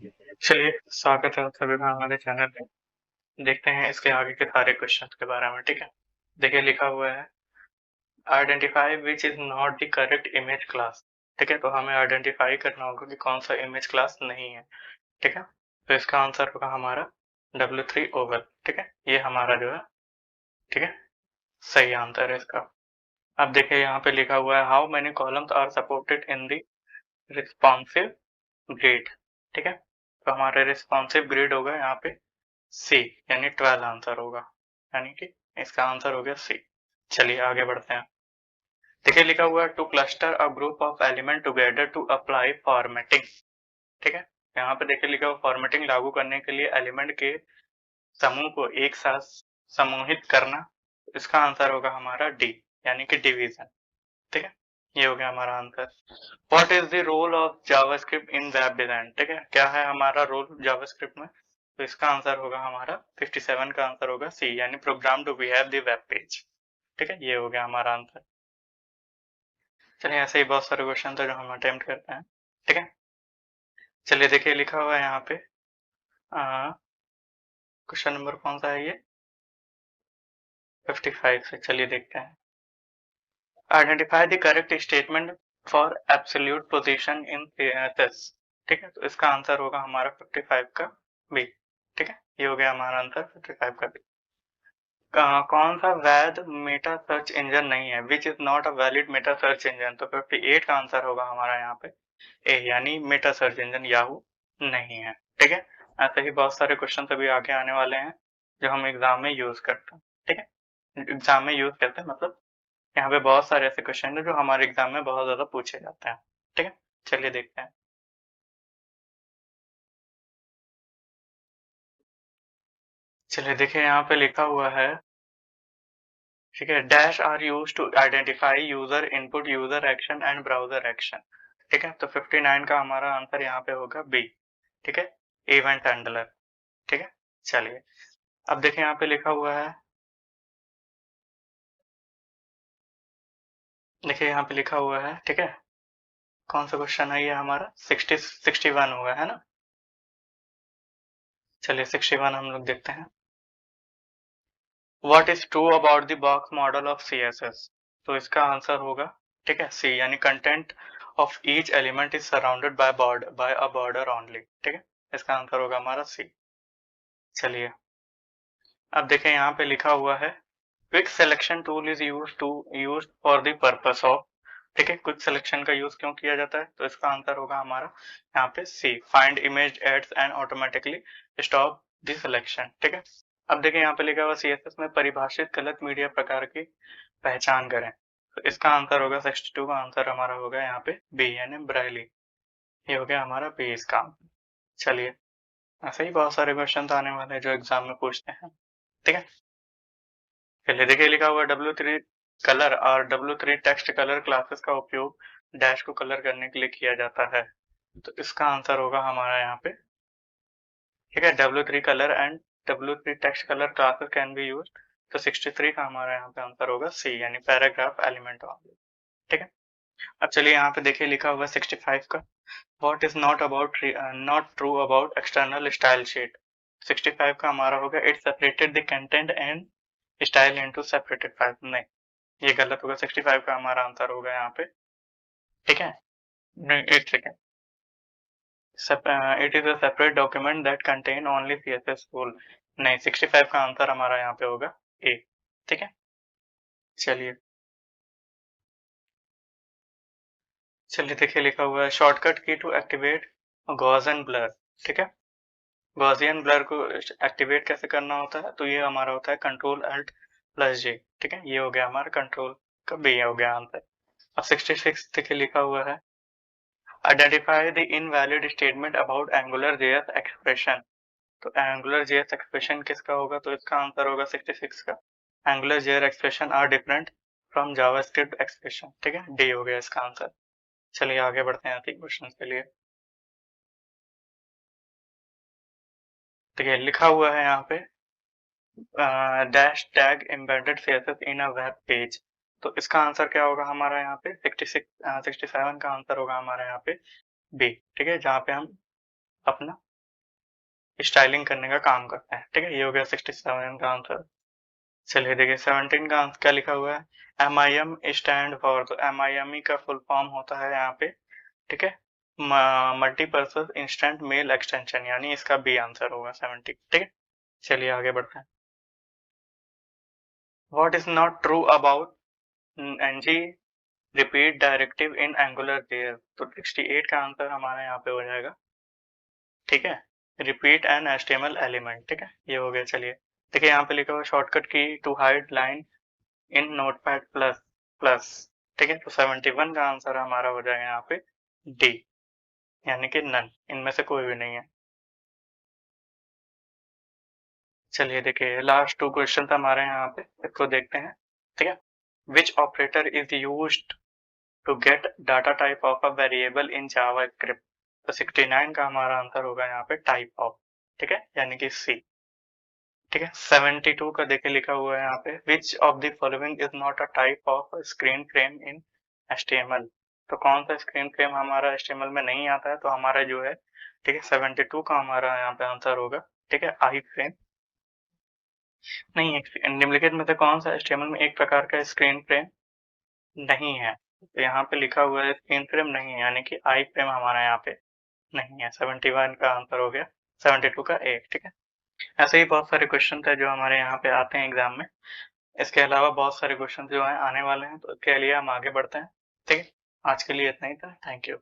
चलिए, स्वागत है आप सभी का हमारे चैनल पे। देखते हैं इसके आगे के सारे क्वेश्चन के बारे में, ठीक है। देखिए लिखा हुआ है identify which is not the correct image class. ठीक है, तो हमें आइडेंटिफाई करना होगा कि कौन सा इमेज क्लास नहीं है। ठीक है, तो इसका आंसर होगा हमारा W3 ओवल। ठीक है, ये हमारा जो है, ठीक है, सही आंसर है इसका। अब देखिए यहाँ पे लिखा हुआ है how many columns are supported in the responsive grid. ठीक है, तो हमारा रिस्पॉन्सिव ग्रिड होगा यहाँ पे सी, यानी 12 आंसर होगा, यानी कि इसका आंसर हो गया सी। चलिए आगे बढ़ते हैं। देखिए लिखा हुआ है to cluster a group of element together to apply formatting. ठीक है, यहाँ पे देखिए लिखा हुआ फॉर्मेटिंग लागू करने के लिए एलिमेंट के समूह को एक साथ समूहित करना। इसका आंसर होगा हमारा डी, यानी कि डिवीजन। ठीक है, ये हो गया हमारा answer. What is the role of JavaScript in web design. ठीक है, क्या है हमारा रोल जावास्क्रिप्ट में, तो इसका आंसर होगा हमारा 57 का आंसर होगा सी, यानी program to behave the web page. ठीक है, ये हो गया हमारा आंसर। चलिए ऐसे ही बहुत सारे क्वेश्चन थे जो हम अटेम्प्ट करते हैं। ठीक है, चलिए देखिए लिखा हुआ है यहाँ पे क्वेश्चन नंबर कौन सा है ये, 55 से। चलिए देखते हैं। Identify the correct statement for absolute position in this. ठीक है, तो इसका आंसर होगा हमारा 55 का बी। ठीक है, ये हो गया हमारा आंसर 55 का बी। कौन सा वैध मेटा सर्च इंजन नहीं है, which is not a valid Meta search engine. तो 58 का आंसर होगा हमारा यहाँ पे ए, यानी मेटा सर्च इंजन याहू नहीं है। ठीक है, ऐसे ही बहुत सारे क्वेश्चन अभी आगे आने वाले हैं जो हम एग्जाम में यूज करते हैं। ठीक है, एग्जाम में यूज करते हैं मतलब यहाँ पे बहुत सारे ऐसे क्वेश्चन है जो हमारे एग्जाम में बहुत ज्यादा पूछे जाते हैं। ठीक है, चलिए देखते हैं। चलिए देखिए यहाँ पे लिखा हुआ है, ठीक है, dash are use to identify user input user action and browser action. ठीक है, तो 59 का हमारा आंसर यहाँ पे होगा बी। ठीक है, इवेंट हैंडलर। ठीक है, चलिए अब देखिए यहाँ पे लिखा हुआ है, देखिए यहाँ पे लिखा हुआ है, ठीक है, कौन सा क्वेश्चन है ये हमारा 61 होगा, है ना। चलिए 61 हम लोग देखते हैं। What is true about the box model of CSS। तो इसका आंसर होगा, ठीक है, सी, यानी content of each element is surrounded by a border only. ठीक है, इसका आंसर होगा हमारा सी। चलिए अब देखें यहाँ पे लिखा हुआ है quick selection tool is use for the purpose of. ठीक है, क्विक सिलेक्शन का यूज क्यों किया जाता है, तो इसका आंसर होगा हमारा यहाँ पे see, find image ads and automatically stop the selection. ठीक है, अब देखिए यहाँ पे लिखा हुआ CSS में परिभाषित गलत मीडिया प्रकार की पहचान करें। तो इसका आंसर होगा 62 का आंसर हमारा होगा यहाँ पे बी, यानी ब्राइली। ये हो गया हमारा बी इसका। चलिए ऐसे ही बहुत सारे क्वेश्चन आने वाले हैं जो एग्जाम में पूछते हैं। ठीक है, चलिए देखिए लिखा हुआ W3 कलर और W3 टेक्स्ट कलर क्लासेस का उपयोग डैश को कलर करने के लिए किया जाता है। तो इसका आंसर होगा हमारा यहाँ पे, ठीक है, W3 colour and W3 text colour classes can be use. तो 63 का हमारा यहाँ पे आंसर होगा सी, यानी पैराग्राफ एलिमेंट ऑनली। ठीक है, अब चलिए यहाँ पे देखिए लिखा हुआ 65 का what is not true about external style sheet. 65 का हमारा होगा it separated the content and style into separated file. नहीं, ये गलत होगा। 65 का हमारा आंसर होगा यहाँ पे, ठीक है, नहीं, एक second, it is a separate document that contain only CSS full. नहीं, 65 का आंसर हमारा यहाँ पे होगा ए। ठीक है, चलिए चलिए देखिए लिखा हुआ है shortcut key to activate Gaussian blur. ठीक है, गॉसियन ब्लर को एक्टिवेट कैसे करना होता है, तो ये हमारा होता है Ctrl+Alt+J। ठीक है, ये हो गया हमारा कंट्रोल का बी हो गया आंसर। अब 66 देखिए लिखा हुआ है identify the invalid statement about Angular JS expression. तो एंगुलर JS एक्सप्रेशन किसका होगा, तो इसका आंसर होगा 66 का Angular JS expression are different from JavaScript expression. ठीक है, डी हो गया इसका आंसर। चलिए आगे बढ़ते हैं अगले क्वेश्चन के लिए। देखिए लिखा हुआ है यहाँ पे dash tag embedded CSS in a web page. तो इसका आंसर क्या होगा हमारा यहाँ पे 67 का आंसर होगा हमारा यहाँ पे बी। ठीक है, जहाँ पे हम अपना स्टाइलिंग करने का काम करते हैं, ठीक है। ये हो गया 67 का आंसर। चलिए देखिए 17 का आंसर क्या लिखा हुआ है, MIM स्टैंड फॉर, तो MIME का फुल फॉर्म होता है यहाँ पे, ठीक है, मल्टीपर्पज इंस्टेंट मेल एक्सटेंशन, यानी इसका बी आंसर होगा 70, ठीक है। चलिए आगे बढ़ते हैं। What is not true about ng repeat directive in Angular JS, तो 68 का आंसर हमारा यहाँ पे हो जाएगा, ठीक है, रिपीट एन एचटीएमएल एलिमेंट, ठीक है, ये हो गया। चलिए देखिए यहाँ पे लिखा हुआ shortcut key to hide line in Notepad plus plus, ठीक है, तो 71 का आंसर हमारा हो जाएगा यहाँ पे डी, यानी कि नन, इनमें से कोई भी नहीं है। चलिए देखिए लास्ट 2 क्वेश्चन हमारे यहाँ पे, इसको देखते हैं, ठीक है। Which operator is used to get data type of a variable in JavaScript, तो 69 का हमारा आंसर होगा यहाँ पे टाइप ऑफ, ठीक है, यानी कि सी, ठीक है। 72 का देखिए लिखा हुआ है यहाँ पे, which of the following is not a type of screen frame in HTML, तो कौन सा स्क्रीन फ्रेम हमारा HTML में नहीं आता है, तो हमारा जो है, ठीक है, 72 का हमारा यहाँ पे आंसर होगा, ठीक है, आई फ्रेम नहीं है। निम्नलिखित में से कौन सा HTML में एक प्रकार का स्क्रीन फ्रेम नहीं है, तो यहाँ पे लिखा हुआ है स्क्रीन फ्रेम नहीं है, यानी कि आई फ्रेम हमारा यहाँ पे नहीं है। 71 का आंसर हो गया 72 का एक, ठीक है। ऐसे ही बहुत सारे क्वेश्चन है जो हमारे यहाँ पे आते हैं एग्जाम में। इसके अलावा बहुत सारे क्वेश्चन जो है आने वाले हैं, तो इसके लिए हम आगे बढ़ते हैं, ठीक है। आज के लिए इतना ही था, थैंक यू।